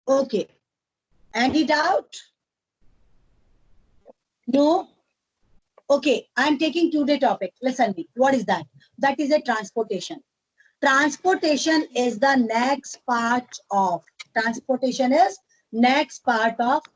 Okay. Any doubt? No? Okay, I'm taking today topic. Listen me. What is that? That is a transportation. Transportation is the next part of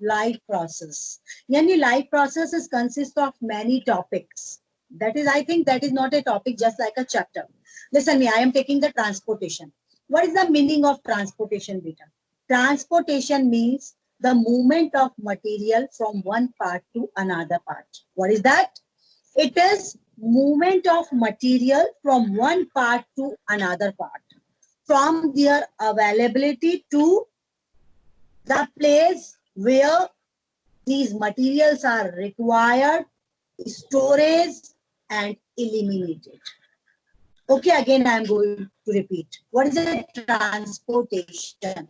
life process. Yani life process is consist of many topics. That is, I think that is not a topic just like a chapter. Listen me, I am taking the transportation. What is the meaning of transportation, beta? Transportation means the movement of material from one part to another part. What is that? It is movement of material from one part to another part, from their availability to the place where these materials are required, storage and eliminated. Okay, again I am going to repeat. What is a transportation?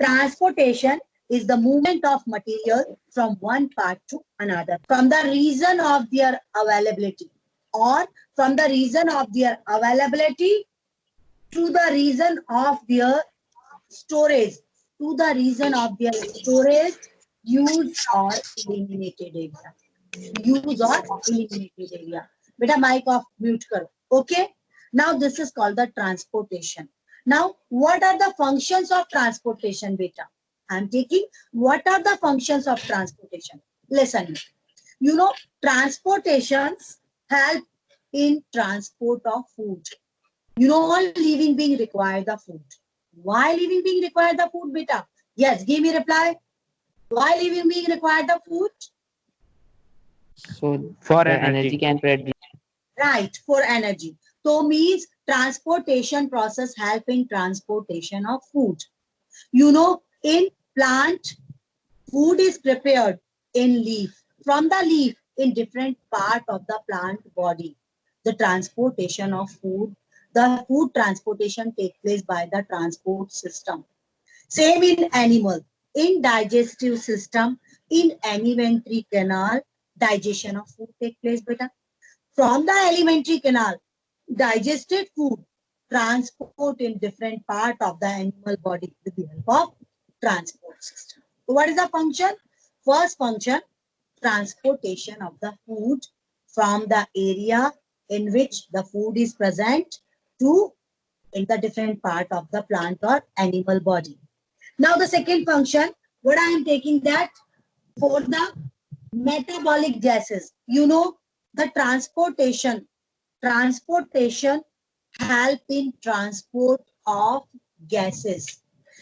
Transportation is the movement of material from one part to another, from the reason of their availability, or from the reason of their availability to the reason of their storage, to the reason of their storage, use or eliminated area. Use or eliminated area. Beta mic off mute karo. Okay. Now this is called the transportation. Now what are the functions of transportation, beta? I'm taking what are the functions of transportation. Listen. You know, transportations help in transport of food. You know, all living being require the food. Why living being require the food, beta? Yes, give me reply. Why living being require the food? So for energy can produce. Right, for energy. So means transportation process help in transportation of food. You know, in plant, food is prepared in leaf. From the leaf, in different part of the plant body, the transportation of food, the food transportation take place by the transport system. Same in animal, in digestive system, in alimentary canal, digestion of food take place, beta. From the alimentary canal, digested food transport in different part of the animal body with the help of transport system. So what is the function? First function, transportation of the food from the area in which the food is present to in the different part of the plant or animal body. Now the second function, what I am taking that for the metabolic gases. You know, the transportation help in transport of gases,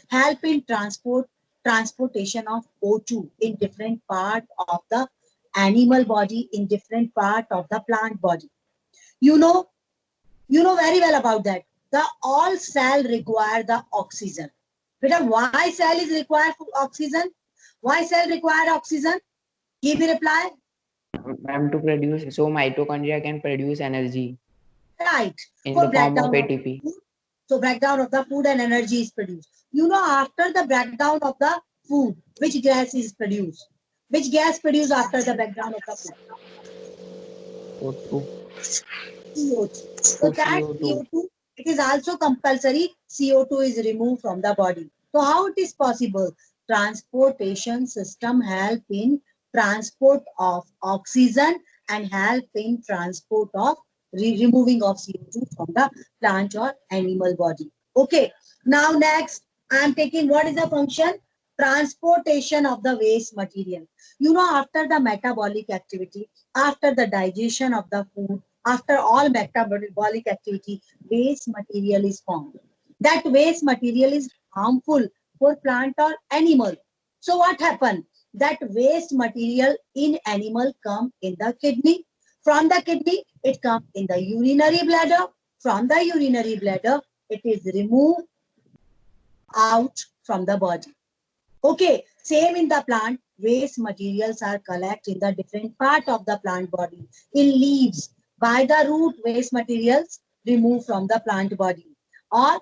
help in transportation of O2 in different part of the animal body, in different part of the plant body. You know very well about that. The all cell require the oxygen. Beta, why cell is required for oxygen? Why cell require oxygen? Give me reply. Ma'am, to produce, so mitochondria can produce energy. Right. In For the form breakdown of ATP. Food. So breakdown of the food and energy is produced. You know, after the breakdown of the food, which gas is produced? Which gas produced after the breakdown of the food? O2. CO2. So that CO2. CO2, it is also compulsory. CO2 is removed from the body. So how it is possible? Transportation system help in transport of oxygen and help in transport of removing of CO2 from the plant or animal body. Okay. Now next, I am taking what is the function? Transportation of the waste material. You know, after the metabolic activity, after the digestion of the food, after all metabolic activity, waste material is formed. That waste material is harmful for plant or animal. So what happened? That waste material in animal come in the kidney. From the kidney, it comes in the urinary bladder. From the urinary bladder, it is removed out from the body. Okay, same in the plant, waste materials are collected in the different part of the plant body. In leaves, by the root, waste materials removed from the plant body. Or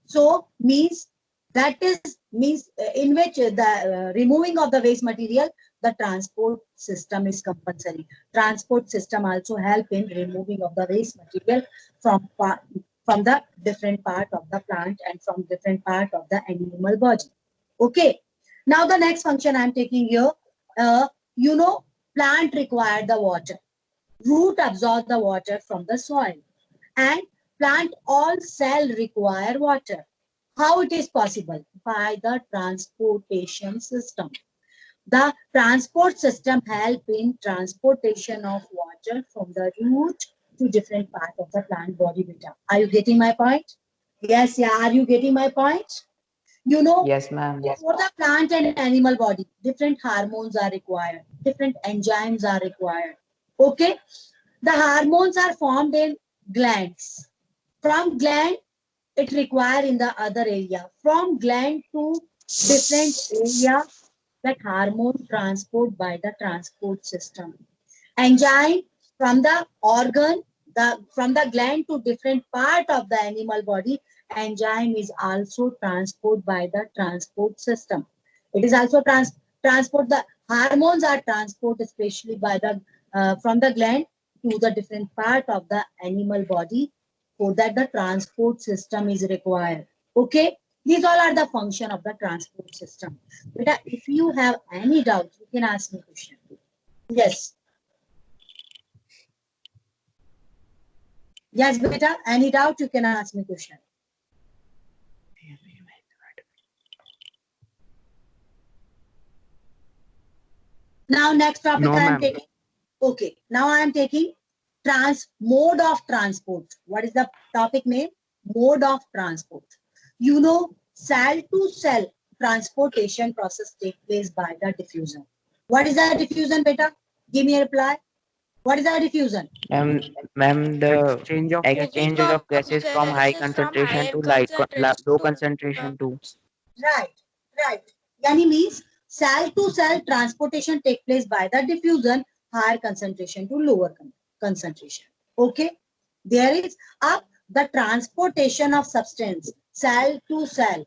so means that is means in which the removing of the waste material, the transport system is compulsory. Transport system also help in removing of the waste material from the different part of the plant and from different part of the animal body. Okay. Now the next function I'm taking here, you know, plant require the water. Root absorb the water from the soil, and plant all cell require water. How it is possible? By the transportation system. The transport system help in transportation of water from the root to different part of the plant body. Beta, are you getting my point? Yes, yeah. Are you getting my point? You know, Yes, ma'am. for the plant and animal body, different hormones are required, different enzymes are required. Okay, the hormones are formed in glands. From gland, it require in the other area. From gland to different area, that hormone transport by the transport system. Enzyme from the organ, from the gland to different part of the animal body, enzyme is also transport by the transport system. It is also transport. The hormones are transport especially by the from the gland to the different part of the animal body, so that the transport system is required. Okay, these all are the function of the transport system. Beta, if you have any doubt, you can ask me question. Yes. Yes, beta. Any doubt, you can ask me question. Now, next topic No, I am ma'am. taking. Okay. Now I am taking mode of transport. What is the topic name? Mode of transport. You know, cell to cell transportation process take place by the diffusion. What is the diffusion, beta? Give me a reply. What is the diffusion? Ma'am, the Exchange of exchanges of gases from high gases from concentration higher to concentration low to concentration too. Right, right. Yani means cell to cell transportation take place by the diffusion, higher concentration to lower concentration. Okay. There is the transportation of substance, cell to cell.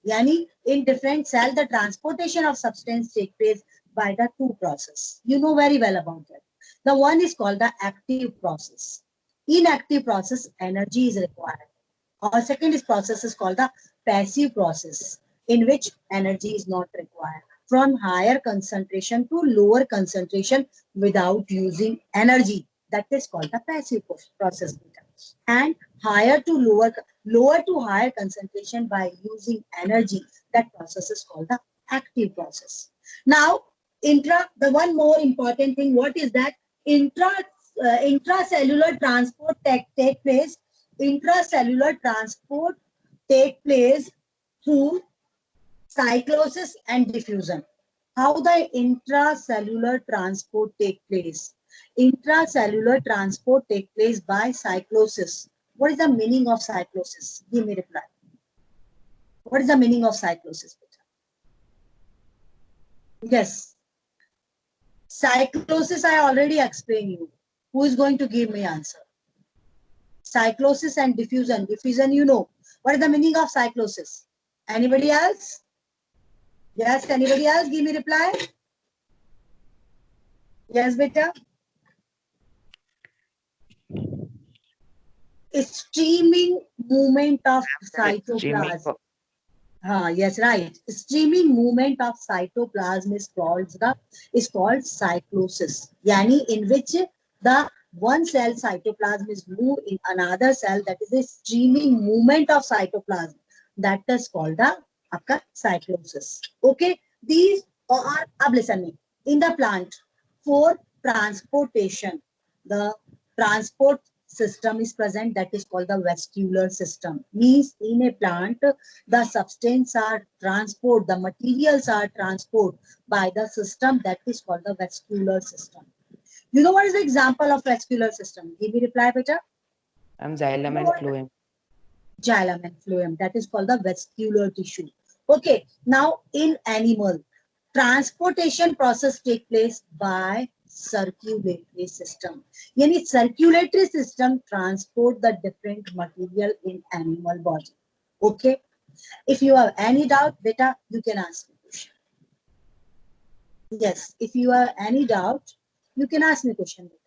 Yani in different cell, the transportation of substance take place by the two process. You know very well about that. The one is called the active process. In active process, energy is required. Our second is process is called the passive process, in which energy is not required. From higher concentration to lower concentration without using energy. That is called the passive process. And higher to lower to higher concentration by using energy. That process is called the active process. Now, the one more important thing, what is that? Intracellular transport take place. Intracellular transport take place through cyclosis and diffusion. How the intracellular transport take place? Intracellular transport take place by cyclosis. What is the meaning of cyclosis? Give me reply. What is the meaning of cyclosis? Yes. Cyclosis I already explained you. Who is going to give me answer? Cyclosis and diffusion. Diffusion, you know. What is the meaning of cyclosis? Anybody else? Yes, anybody else? Give me reply. Yes, beta. Streaming movement of Streaming cytoplasm. Yes, right. Streaming movement of cytoplasm is called cyclosis. Yani in which the one cell cytoplasm is moved in another cell, that is a streaming movement of cytoplasm. That is called the cyclosis. Okay. These are, listen me, in the plant for transportation, the transport system is present, that is called the vascular system. Means in a plant, the substance are transport, the materials are transport by the system that is called the vascular system. You know what is the example of vascular system? Give me reply, better. Xylem and phloem. Xylem and phloem, that is called the vascular tissue. Okay, now in animal, transportation process take place by circulatory system. Yani circulatory system transport the different material in animal body. Okay, if you have any doubt, beta, you can ask me question. Yes, if you have any doubt, you can ask me question, beta.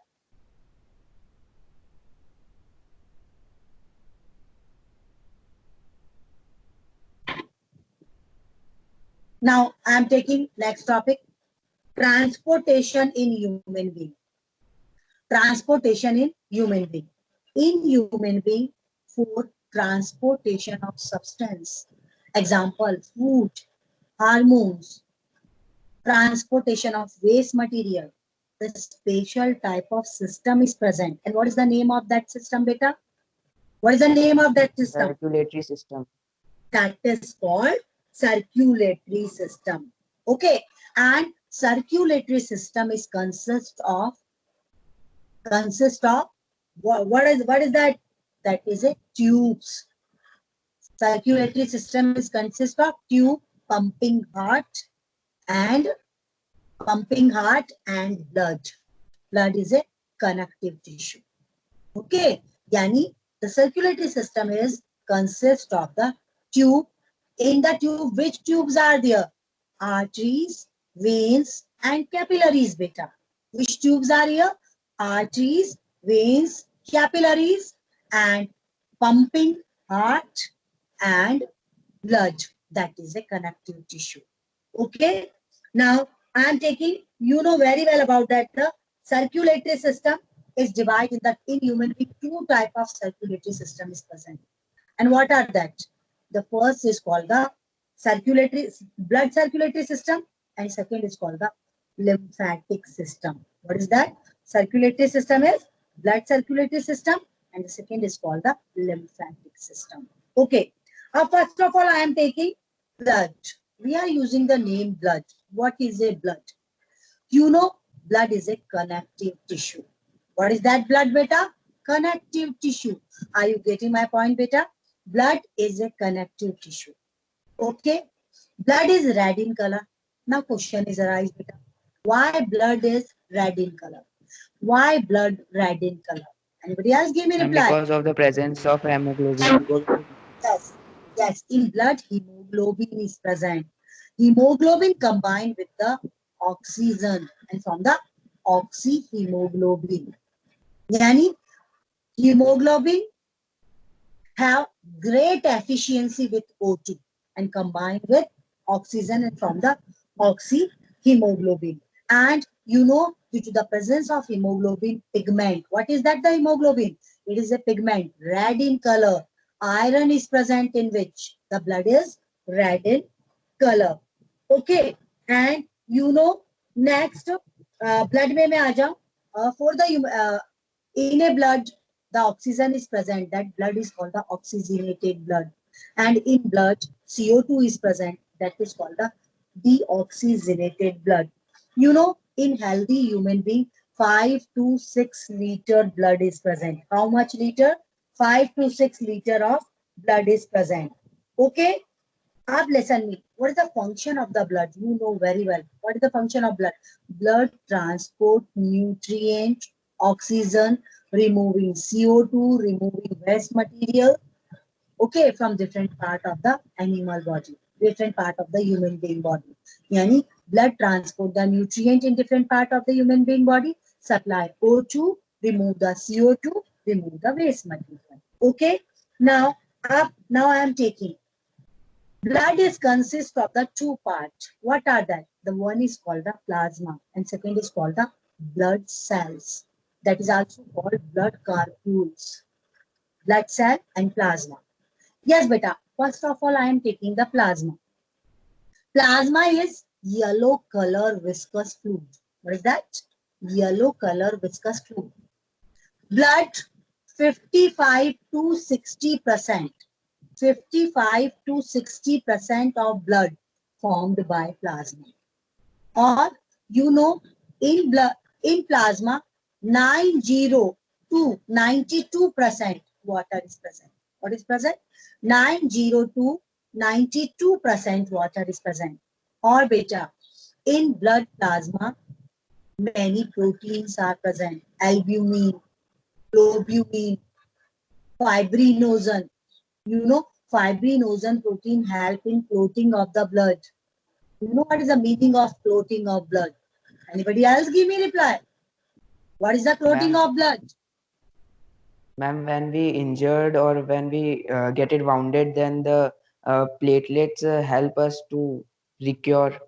Now I am taking next topic, transportation in human being. Transportation in human being. In human being, for transportation of substance. Example, food, hormones, transportation of waste material. The special type of system is present. And what is the name of that system, beta? What is the name of that system? Circulatory system. That is called circulatory system. Okay. And circulatory system is consist of what is that? That is a tubes. Circulatory system is consist of tube, pumping heart and blood. Blood is a connective tissue. Okay, yani the circulatory system is consist of the tube. In the tube, which tubes are there? Arteries, veins, and capillaries, beta. Which tubes are here? Arteries, veins, capillaries, and pumping heart and blood. That is a connective tissue. Okay. Now I am taking, you know very well about that. The circulatory system is divided in human being. Two type of circulatory system is present. And what are that? The first is called the blood circulatory system, and second is called the lymphatic system. What is that? Circulatory system is blood circulatory system, and the second is called the lymphatic system. Okay. First of all, I am taking blood. We are using the name blood. What is a blood? You know, blood is a connective tissue. What is that blood, beta? Connective tissue. Are you getting my point, beta? Blood is a connective tissue. Okay. Blood is red in color. Now question is arise, beta. Why blood is red in color? Why blood red in color? Anybody else give me And reply? because of the presence of hemoglobin. Yes. Yes. In blood, hemoglobin is present. Hemoglobin combined with the oxygen and from the oxyhemoglobin. Yani hemoglobin have great efficiency with O2 and combined with oxygen and from the oxyhemoglobin. And you know, due to the presence of hemoglobin, pigment. What is that, the hemoglobin? It is a pigment, red in color. Iron is present in which? The blood is red in color. Okay. And you know, next, blood mein main aa jaun. For the in a blood, the oxygen is present. That blood is called the oxygenated blood. And in blood, CO2 is present. That is called the deoxygenated blood. You know, in healthy human being, 5 to 6 liter blood is present. How much liter? 5 to 6 liter of blood is present. Okay. Up, listen me. What is the function of the blood? You know very well. What is the function of blood? Blood transport nutrient, oxygen, removing CO2, removing waste material, okay, from different part of the animal body, different part of the human being body. Yani blood transport the nutrient in different part of the human being body, supply O2, remove the CO2, remove the waste material. Okay. Now I am taking blood is consist of the two parts. What are that? The one is called the plasma and second is called the blood cells. That is also called blood corpuscles. Blood cell and plasma. Yes, beta. First of all, I am taking the plasma. Plasma is yellow color viscous fluid. What is that? Yellow color viscous fluid. Blood 55 to 60%. 55 to 60% of blood formed by plasma. Or you know, in plasma 90 to 92% water is present. What is present? 90 to 92% water is present. Or beta, in blood plasma many proteins are present. Albumin, globulin, fibrinogen. You know, fibrinogen protein help in clotting of the blood. You know what is the meaning of clotting of blood? Anybody else give me reply? What is the clotting of blood? Ma'am, when we injured or when we get it wounded, then the platelets help us to recure,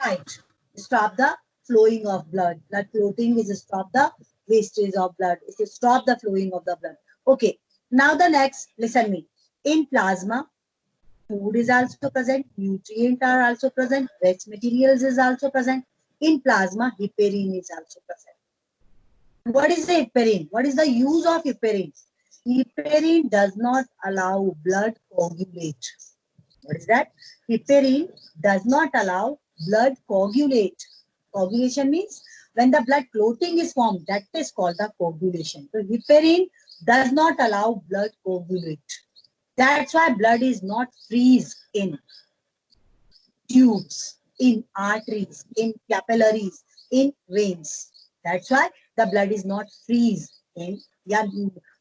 Right. Stop the flowing of blood. Blood clotting is stop the wastage of blood. It's to stop the flowing of the blood. Okay. Now the next, listen me. In plasma, food is also present, nutrients are also present, waste materials is also present. In plasma, heparin is also present. What is the heparin? What is the use of heparin? Heparin does not allow blood coagulate. What is that? Heparin does not allow blood coagulate. Coagulation means when the blood clotting is formed, that is called the coagulation. So heparin does not allow blood coagulate. That's why blood is not freeze in tubes, in arteries, in capillaries, in veins. That's why the blood is not freeze in, yeah,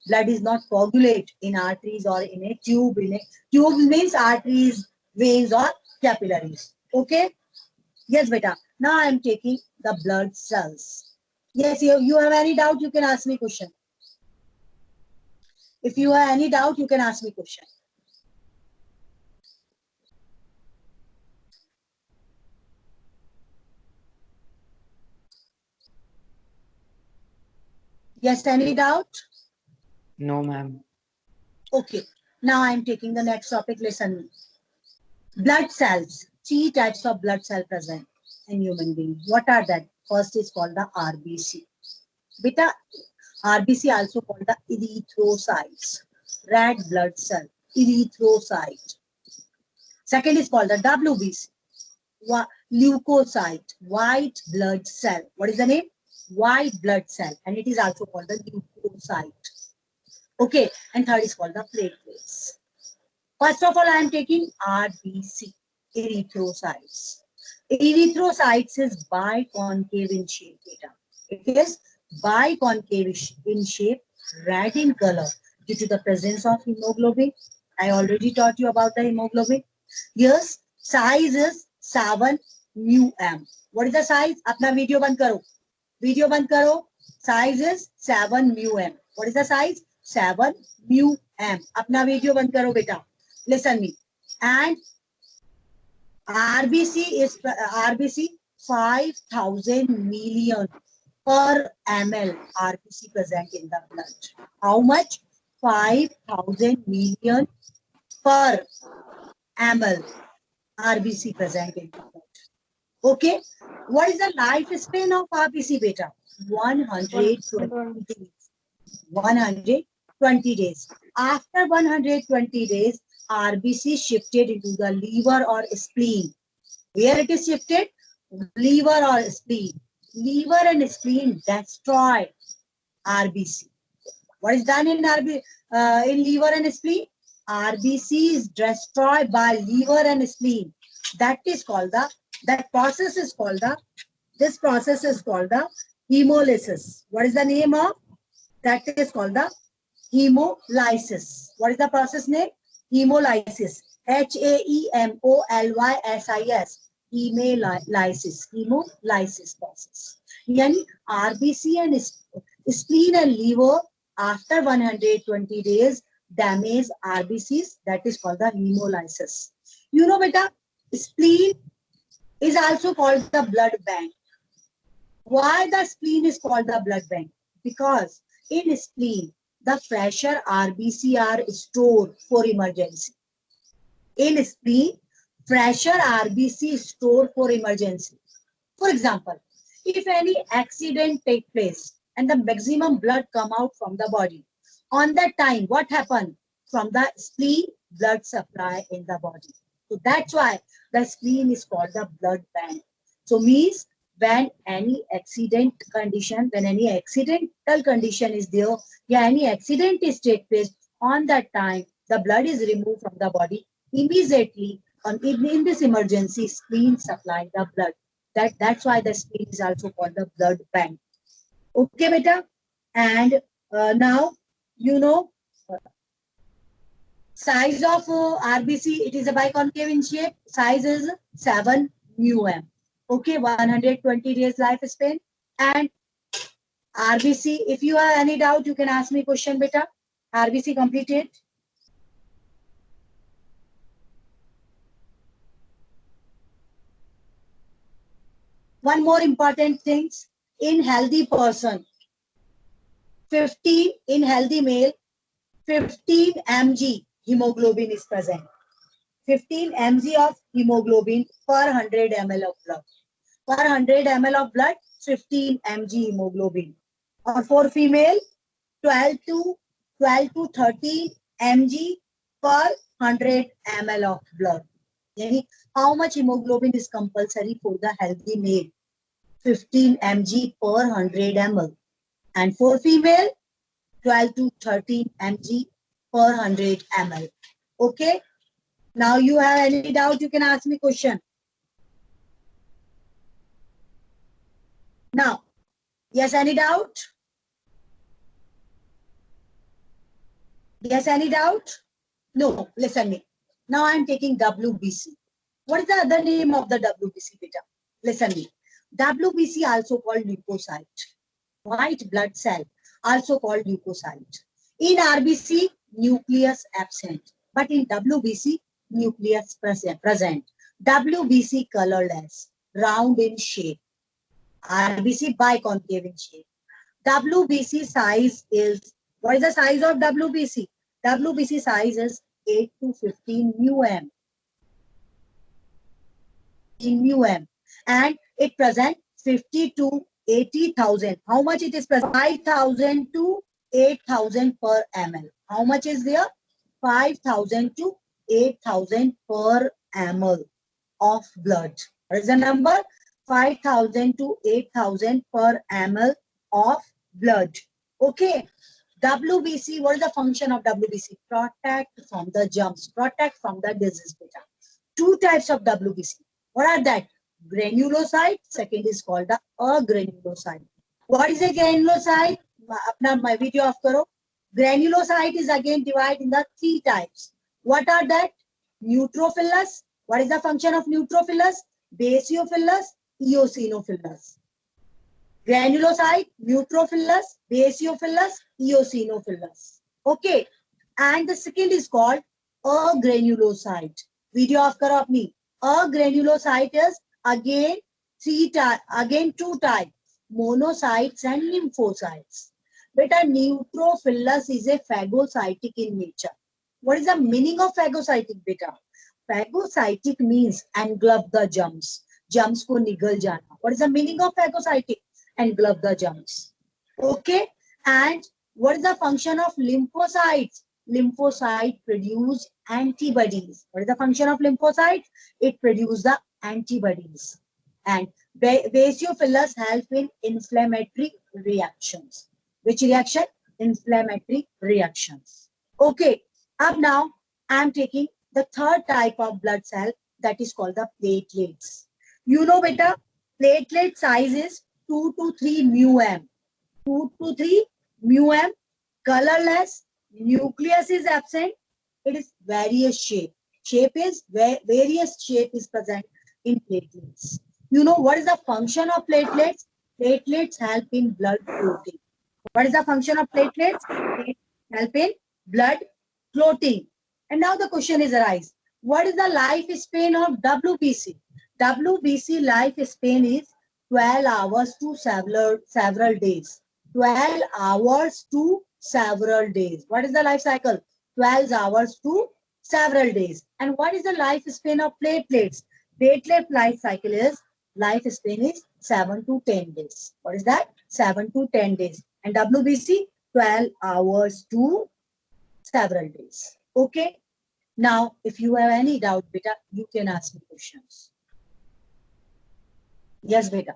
blood is not coagulate in arteries or in a tube. In a tube means arteries, veins or capillaries. Okay? Yes, beta. Now I am taking the blood cells. Yes, you have any doubt, you can ask me question. If you have any doubt, you can ask me question. Yes, any doubt? no ma'am. Okay. Now I am taking the next topic. Listen. Blood cells. Three types of blood cell present in human being. What are that? First is called the RBC. Beta, RBC also called the erythrocytes. Red blood cell. Erythrocyte. Second is called the WBC. Leukocyte. White blood cell. What is the name? White blood cell. And it is also called the leukocyte. Okay. And third is called the platelets. First of all, I am taking RBC, erythrocytes. Erythrocytes is biconcave in shape, data. It is biconcave in shape, red in color due to the presence of hemoglobin. I already taught you about the hemoglobin. Yes, size is 7 mu m. What is the size? Apna video band karo. Video band karo. Size is 7 mu m. What is the size? 7 mu m. Apna video band karo, beta. Listen me. And RBC 5,000 million per ml RBC present in the blood. How much? 5,000 million per ml RBC present in the blood. Okay. What is the lifespan of RBC, beta? 120 days. 120 days. After 120 days, RBC shifted into the liver or spleen. Where it is shifted? Liver or spleen. Liver and spleen destroy RBC. What is done in in liver and spleen? RBC is destroyed by liver and spleen. That process is called the hemolysis. What is the name of? That is called the hemolysis. What is the process name? Hemolysis. HAEMOLYSIS. Hemolysis process. Yani RBC and spleen and liver after 120 days damage RBCs. That is called the hemolysis. You know, beta, spleen is also called the blood bank. Why the spleen is called the blood bank? Because in spleen, the fresher RBC are stored for emergency. In spleen, fresher RBC is stored for emergency. For example, if any accident take place and the maximum blood come out from the body, on that time, what happened? From the spleen, blood supply in the body. So that's why the spleen is called the blood bank. So means when any accidental condition is there, yeah, any accident is take place, on that time, the blood is removed from the body immediately. In this emergency, spleen supply the blood. That's why the spleen is also called the blood bank. Okay, beta. And now, you know, size of RBC, it is a biconcave in shape. Size is 7 mu m. Okay, 120 days lifespan. And RBC, if you have any doubt, you can ask me question, beta. RBC completed. One more important things, in healthy person, 15 in healthy male, 15 mg hemoglobin is present. 15 mg of hemoglobin per 100 ml of blood. Per 100 ml of blood, 15 mg hemoglobin. Or for female, 12 to 13 mg per 100 ml of blood. Yani, how much hemoglobin is compulsory for the healthy male? 15 mg per 100 ml. And for female, 12 to 13 mg per 100 ml. Okay. Now you have any doubt, you can ask me question. Now, yes, any doubt? Yes, any doubt? No, listen me. Now I am taking WBC. What is the other name of the WBC, beta? Listen me. WBC also called leukocyte. White blood cell, also called leukocyte. In RBC, nucleus absent. But in WBC, nucleus present. WBC colorless, round in shape. RBC biconcave in shape. WBC size is, what is the size of WBC? WBC size is 8 to 15 μm. In μm. And it presents 50 to 80,000. How much it is present? 5,000 to 8,000 per ml. How much is there? 5,000 to 8,000 per ml of blood. What is the number? 5,000 to 8,000 per ml of blood. Okay. WBC, what is the function of WBC? Protect from the germs, protect from the disease. Beta. Two types of WBC. What are that? Granulocyte, second is called the agranulocyte. What is a granulocyte? Apna my video off karo. Granulocyte is again divided in the three types. What are that? Neutrophilus. What is the function of neutrophilus? Basophilus, eosinophilus. Granulocyte, neutrophilus, basophilus, eosinophilus. Okay. And the second is called agranulocyte. Video off karo apni. Agranulocyte is again two types, monocytes and lymphocytes. Beta, neutrophilus is a phagocytic in nature. What is the meaning of phagocytic, beta? Phagocytic means engulf the germs. Germs ko nigal jana. What is the meaning of phagocytic? Engulf the germs. Okay. And what is the function of lymphocytes? Lymphocyte produce antibodies. What is the function of lymphocytes? It produces the antibodies. And basophilus help in inflammatory reactions. Which reaction? Inflammatory reactions. Okay. Up now, I am taking the third type of blood cell, that is called the platelets. You know, beta, platelet size is 2 to 3 μm. 2 to 3 μm, colorless, nucleus is absent, it is various shape. Various shape is present in platelets. You know what is the function of platelets? Platelets help in blood clotting. What is the function of platelets? They help in blood clotting. And now the question is arise. What is the lifespan of WBC? WBC lifespan is 12 hours to several days. 12 hours to several days. What is the life cycle? 12 hours to several days. And what is the lifespan of platelets? Platelet life cycle is, lifespan is 7 to 10 days. What is that? 7 to 10 days. And WBC, 12 hours to several days. Okay. Now, if you have any doubt, beta, you can ask me questions. Yes, beta.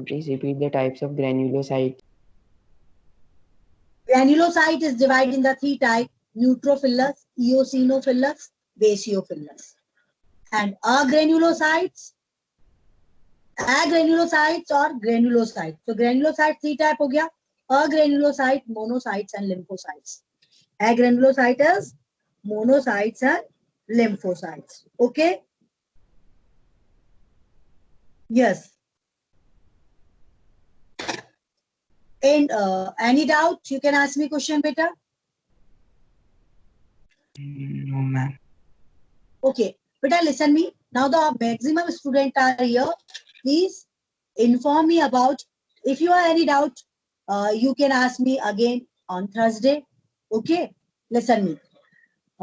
Please repeat the types of granulocyte. Granulocyte is divided in the three types: neutrophilus, eosinophilus, basophilus. And agranulocytes or granulocytes. So granulocyte three type ho gaya: agranulocyte, monocytes and lymphocytes. Agranulocyte is monocytes and lymphocytes. Okay. Yes. And any doubt, you can ask me question, beta. No, ma'am. Okay, beta, listen me. Now the maximum students are here. Please inform me about. If you have any doubt, you can ask me again on Thursday. Okay, listen me.